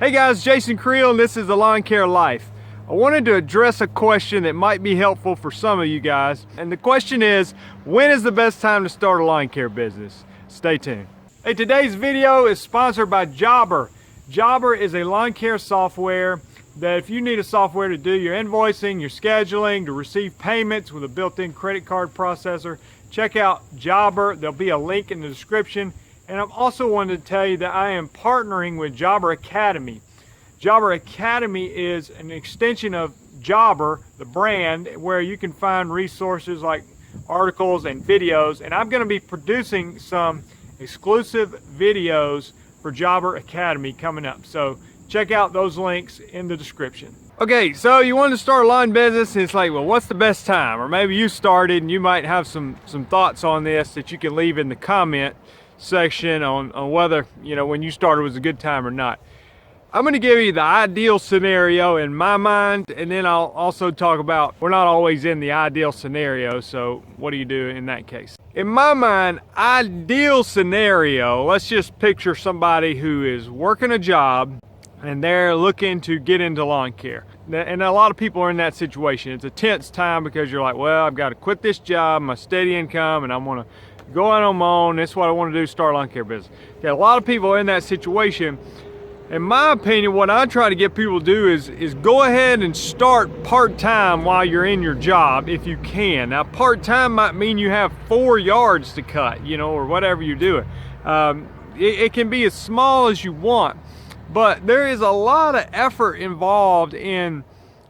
Hey guys, Jason Creel, and this is the Lawn Care Life. I wanted to address a question that might be helpful for some of you guys. And the question is, when is the best time to start a lawn care business? Stay tuned. Hey, today's video is sponsored by Jobber. Jobber is a lawn care software that if you need a software to do your invoicing, your scheduling, to receive payments with a built-in credit card processor, check out Jobber. There'll be a link in the description. And I'm also wanted to tell you that I am partnering with Jobber Academy. Jobber Academy is an extension of Jobber, the brand, where you can find resources like articles and videos. And I'm going to be producing some exclusive videos for Jobber Academy coming up. So check out those links in the description. Okay, so you want to start a lawn business, and it's like, well, what's the best time? Or maybe you started and you might have some thoughts on this that you can leave in the comment section on whether, you know, when you started was a good time or not. I'm going to give you the ideal scenario in my mind, and then I'll also talk about we're not always in the ideal scenario, so what do you do in that case? In my mind, ideal scenario, let's just picture somebody who is working a job and they're looking to get into lawn care. And a lot of people are in that situation. It's a tense time because you're like, well, I've got to quit this job, my steady income, and I want to go out on my own. That's what I want to do, start a lawn care business. Okay, a lot of people are in that situation. In my opinion, what I try to get people to do is go ahead and start part-time while you're in your job if you can. Now, part-time might mean you have 4 yards to cut, you know, or whatever you're doing. It can be as small as you want, but there is a lot of effort involved in,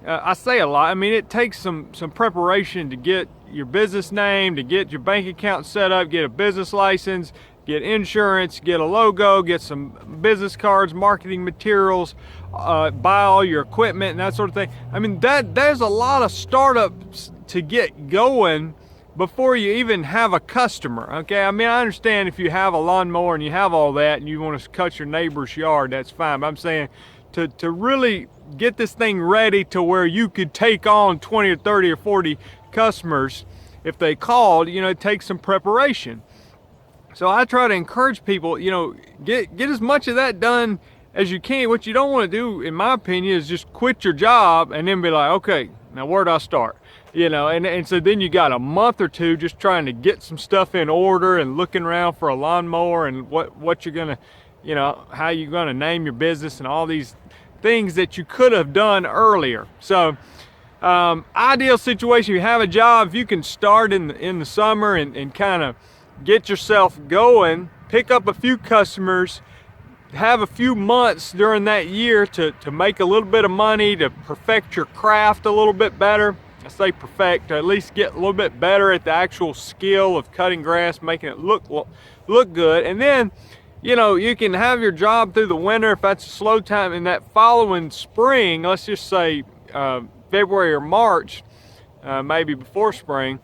I say a lot, I mean, it takes some preparation to get your business name, to get your bank account set up, get a business license, get insurance, get a logo, get some business cards, marketing materials, buy all your equipment and that sort of thing. I mean, there's a lot of startups to get going before you even have a customer, okay? I mean, I understand if you have a lawnmower and you have all that and you want to cut your neighbor's yard, that's fine. But I'm saying to really get this thing ready to where you could take on 20 or 30 or 40 customers if they called, you know, it takes some preparation. So I try to encourage people, you know, get as much of that done as you can. What you don't want to do, in my opinion, is just quit your job and then be like, okay, now where do I start? You know, and so then you got a month or two just trying to get some stuff in order and looking around for a lawnmower and what you're gonna, you know, how you're gonna name your business and all these things that you could have done earlier. So ideal situation, you have a job, if you can start in the summer and kind of get yourself going, pick up a few customers, have a few months during that year to make a little bit of money, to perfect your craft a little bit better. I say perfect, to at least get a little bit better at the actual skill of cutting grass, making it look good. And then, you know, you can have your job through the winter if that's a slow time. In that following spring, let's just say February or March, maybe before spring,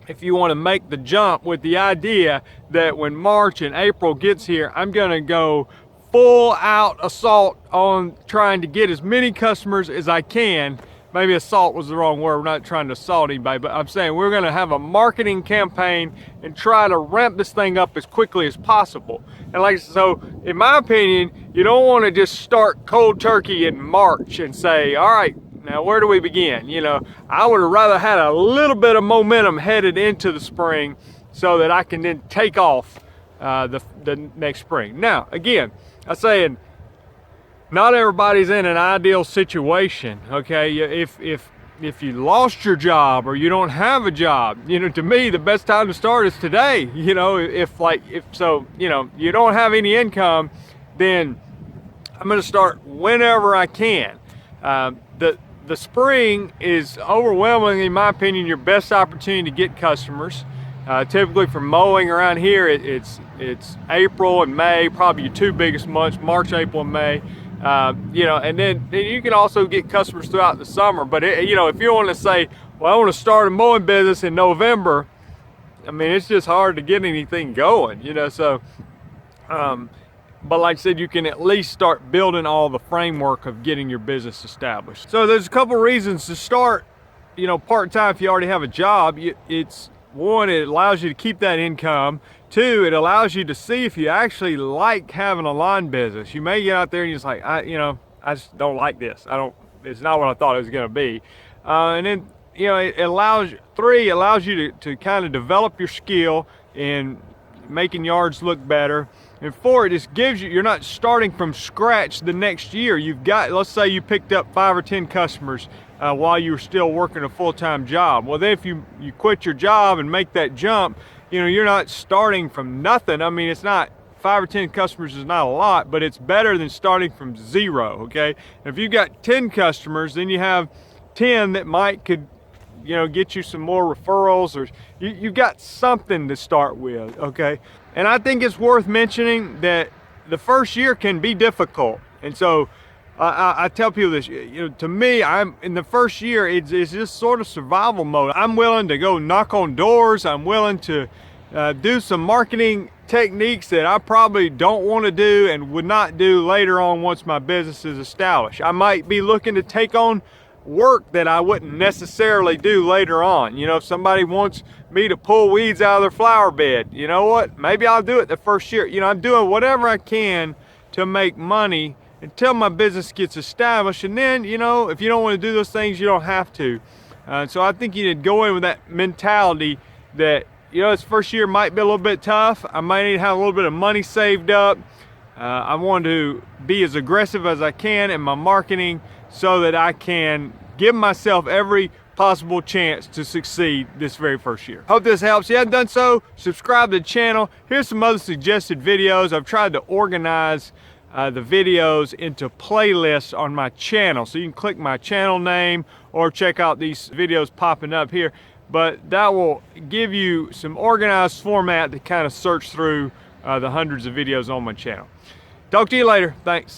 if you want to make the jump with the idea that when March and April gets here, I'm going to go full out assault on trying to get as many customers as I can. Maybe assault was the wrong word. We're not trying to assault anybody, but I'm saying we're going to have a marketing campaign and try to ramp this thing up as quickly as possible. And like, so in my opinion, you don't want to just start cold turkey in March and say, all right, now where do we begin? You know, I would have rather had a little bit of momentum headed into the spring so that I can then take off the next spring. Now, again, I'm saying not everybody's in an ideal situation, okay? If you lost your job or you don't have a job, you know, to me, the best time to start is today. You know, if so, you know, you don't have any income, then I'm going to start whenever I can. The spring is overwhelmingly, in my opinion, your best opportunity to get customers. Typically for mowing around here, it's April and May, probably your 2 biggest months, March, April, and May. You know, and then you can also get customers throughout the summer. But you know, if you want to say, well, I want to start a mowing business in November, I mean, it's just hard to get anything going, you know. So, but like I said, you can at least start building all the framework of getting your business established. So there's a couple reasons to start, you know, part-time if you already have a job. It's one, it allows you to keep that income. Two, it allows you to see if you actually like having a lawn business. You may get out there and you're just like, I just don't like this. It's not what I thought it was gonna be. And then, it allows you to kind of develop your skill in making yards look better. And four, it just gives you're not starting from scratch the next year. You've got, let's say you picked up 5 or 10 customers while you were still working a full-time job. Well, then if you quit your job and make that jump, you're not starting from nothing. I mean, it's not, 5 or 10 customers is not a lot, but it's better than starting from zero, okay? And if you've got 10 customers, then you have 10 that could get you some more referrals, or you've got something to start with, okay? And I think it's worth mentioning that the first year can be difficult. And so I tell people this, to me, I'm in the first year, it's just sort of survival mode. I'm willing to go knock on doors. I'm willing to do some marketing techniques that I probably don't want to do and would not do later on once my business is established. I might be looking to take on work that I wouldn't necessarily do later on. If somebody wants me to pull weeds out of their flower bed, you know what? Maybe I'll do it the first year. I'm doing whatever I can to make money until my business gets established. And then, if you don't want to do those things, you don't have to. So I think you need to go in with that mentality that, this first year might be a little bit tough. I might need to have a little bit of money saved up. I want to be as aggressive as I can in my marketing so that I can give myself every possible chance to succeed this very first year. Hope this helps. If you haven't done so, subscribe to the channel. Here's some other suggested videos. I've tried to organize the videos into playlists on my channel. So you can click my channel name or check out these videos popping up here. But that will give you some organized format to kind of search through the hundreds of videos on my channel. Talk to you later. Thanks.